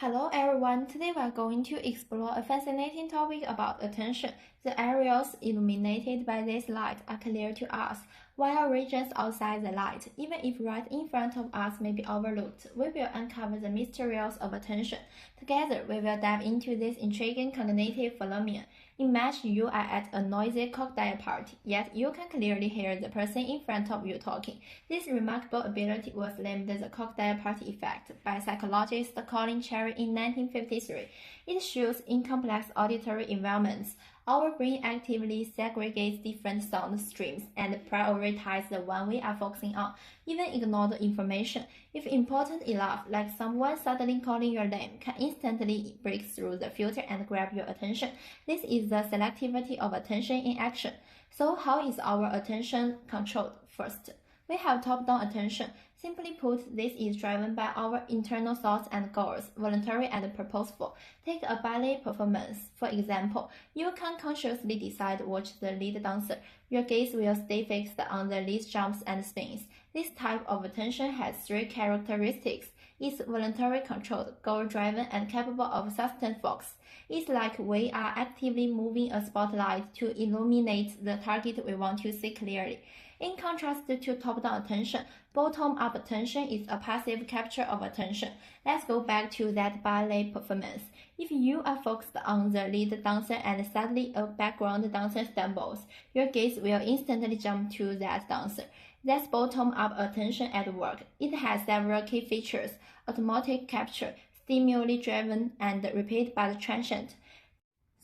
Hello everyone, today we are going to explore a fascinating topic about attention. The areas illuminated by this light are clear to us, while regions outside the light, even if right in front of us, may be overlooked. We will uncover the mysteries of attention. Together, we will dive into this intriguing cognitive phenomenon. Imagine you are at a noisy cocktail party, yet you can clearly hear the person in front of you talking. This remarkable ability was named the cocktail party effect by psychologist Colin Cherry in 1953. It shows in complex auditory environments, our brain actively segregates different sound streams and prioritizes the one we are focusing on, even ignore the information, if important enough, like someone suddenly calling your name, can instantly break through the filter and grab your attention. This is the selectivity of attention in action. So how is our attention controlled? First, we have top-down attention. Simply put, this is driven by our internal thoughts and goals, voluntary and purposeful. Take a ballet performance. For example, you can consciously decide to watch the lead dancer. Your gaze will stay fixed on the lead jumps and spins. This type of attention has three characteristics. It's voluntary controlled, goal-driven, and capable of sustained focus. It's like we are actively moving a spotlight to illuminate the target we want to see clearly. In contrast to top-down attention, bottom-up attention is a passive capture of attention. Let's go back to that ballet performance. If you are focused on the lead dancer and suddenly a background dancer stumbles, your gaze will instantly jump to that dancer. That's bottom-up attention at work. It has several key features: automatic capture, stimuli-driven, and repeated but transient.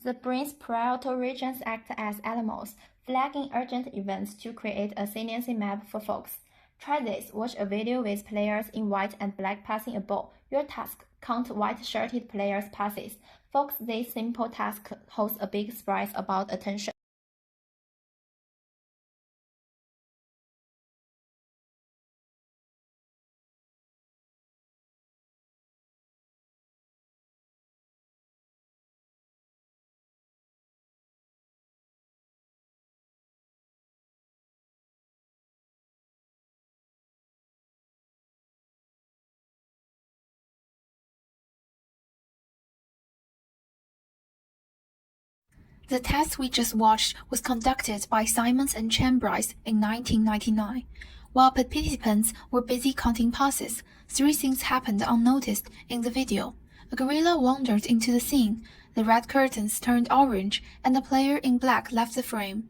The brain's parietal regions act as alarms, flagging urgent events to create a saliency map for focus. Try this. Watch a video with players in white and black passing a ball. Your task: count white-shirted players' passes. Focus. This simple task holds a big surprise about attention. The test we just watched was conducted by Simons and Chambers in 1999. While participants were busy counting passes, three things happened unnoticed in the video. A gorilla wandered into the scene, the red curtains turned orange, and the player in black left the frame.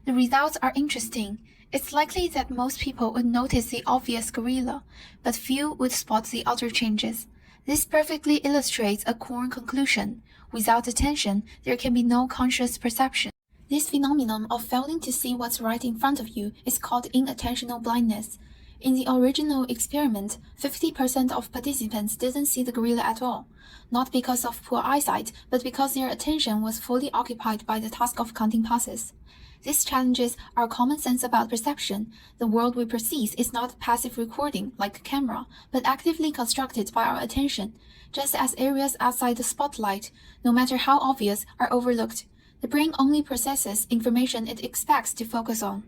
The results are interesting. It's likely that most people would notice the obvious gorilla, but few would spot the other changes. This perfectly illustrates a core conclusion. Without attention, there can be no conscious perception. This phenomenon of failing to see what's right in front of you is called inattentional blindness. In the original experiment, 50% of participants didn't see the gorilla at all, not because of poor eyesight, but because their attention was fully occupied by the task of counting passes. This challenges our common sense about perception. The world we perceive is not passive recording, like a camera, but actively constructed by our attention. Just as areas outside the spotlight, no matter how obvious, are overlooked, the brain only processes information it expects to focus on.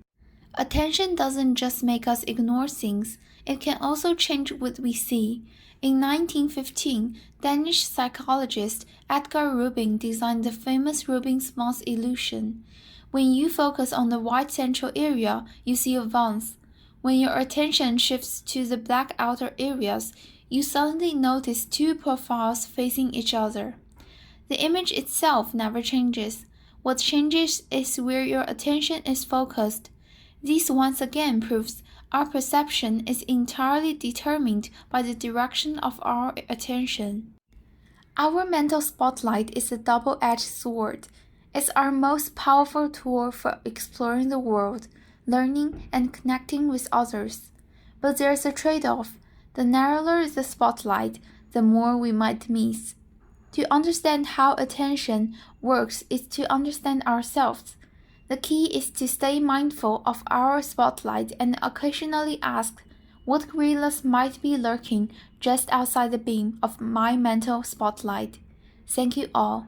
Attention doesn't just make us ignore things, it can also change what we see. In 1915, Danish psychologist Edgar Rubin designed the famous Rubin's Vase illusion. When you focus on the white central area, you see a vase. When your attention shifts to the black outer areas, you suddenly notice two profiles facing each other. The image itself never changes. What changes is where your attention is focused. This once again proves our perception is entirely determined by the direction of our attention. Our mental spotlight is a double-edged sword. It's our most powerful tool for exploring the world, learning, and connecting with others. But there's a trade-off. The narrower the spotlight, the more we might miss. To understand how attention works is to understand ourselves. The key is to stay mindful of our spotlight and occasionally ask, what gorillas might be lurking just outside the beam of my mental spotlight? Thank you all.